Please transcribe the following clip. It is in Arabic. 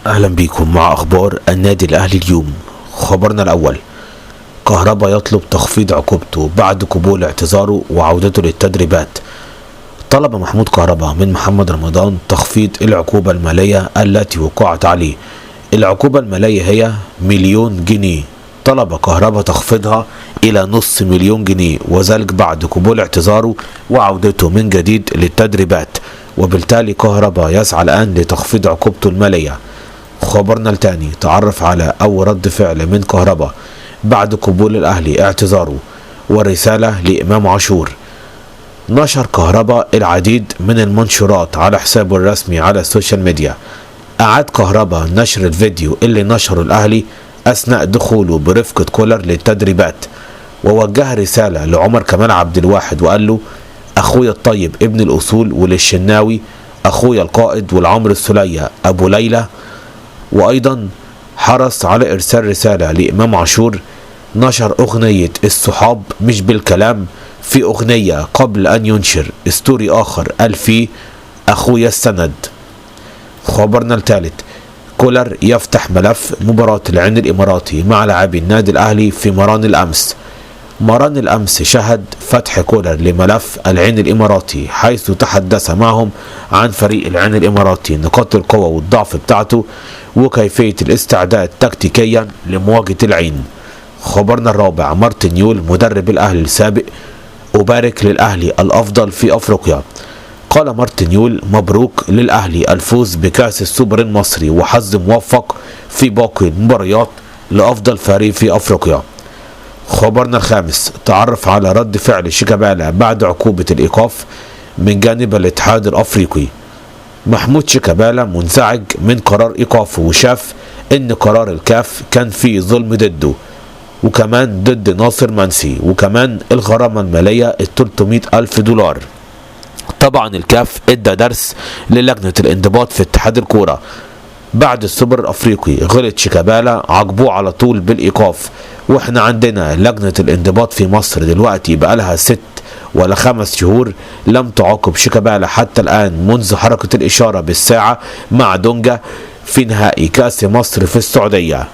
أهلا بيكم مع أخبار النادي الأهلي اليوم. خبرنا الأول: كهربا يطلب تخفيض عقوبته بعد قبول اعتذاره وعودته للتدريبات. طلب محمود كهربا من محمد رمضان تخفيض العقوبة المالية التي وقعت عليه. العقوبة المالية هي 1,000,000 جنيه. طلب كهربا تخفيضها إلى نص مليون جنيه، وذلك بعد قبول اعتذاره وعودته من جديد للتدريبات، وبالتالي كهربا يسعى الآن لتخفيض عقوبته المالية. خبرنا الثاني: تعرف على أول رد فعل من كهربا بعد قبول الأهلي اعتذاره ورسالة لإمام عاشور. نشر كهربا العديد من المنشورات على حسابه الرسمي على السوشيال ميديا. أعاد كهربا نشر الفيديو اللي نشره الأهلي أثناء دخوله برفقة كولر للتدريبات، ووجه رسالة لعمر كمال عبد الواحد وقال له: أخويا الطيب ابن الأصول، وللشناوي أخويا القائد، والعمر السلية أبو ليلى. وأيضا حرص على إرسال رسالة لإمام عاشور. نشر أغنية الصحاب مش بالكلام في أغنية قبل أن ينشر ستوري آخر قال فيه: أخويا السند. خبرنا الثالث: كولر يفتح ملف مباراة العين الإماراتي مع لاعبي النادي الأهلي في مران الأمس. مران الأمس شهد فتح كولر لملف العين الإماراتي، حيث تحدث معهم عن فريق العين الإماراتي، نقاط القوة والضعف بتاعته، وكيفية الاستعداد تكتيكيا لمواجهة العين. خبرنا الرابع: مارتن يول مدرب الأهلي السابق: أبارك للأهلي الأفضل في أفريقيا. قال مارتن يول: مبروك للأهلي الفوز بكأس السوبر المصري، وحظ موفق في باقي المباريات لأفضل فريق في أفريقيا. خبرنا الخامس: تعرف على رد فعل شيكابالا بعد عقوبة الإيقاف من جانب الاتحاد الأفريقي. محمود شيكابالا منزعج من قرار إيقافه، وشاف إن قرار الكاف كان فيه ظلم ضده، وكمان ضد ناصر منسي، وكمان الغرامة المالية 300,000 دولار. طبعا الكاف ادى درس للجنة الانضباط في اتحاد الكورة. بعد السوبر الافريقي غلط شيكابالا، عاقبوه على طول بالايقاف. واحنا عندنا لجنة الانضباط في مصر دلوقتي بقالها 6 ولا 5 شهور لم تعاقب شيكابالا حتى الان، منذ حركة الاشارة بالساعة مع دونجا في نهائي كأس مصر في السعودية.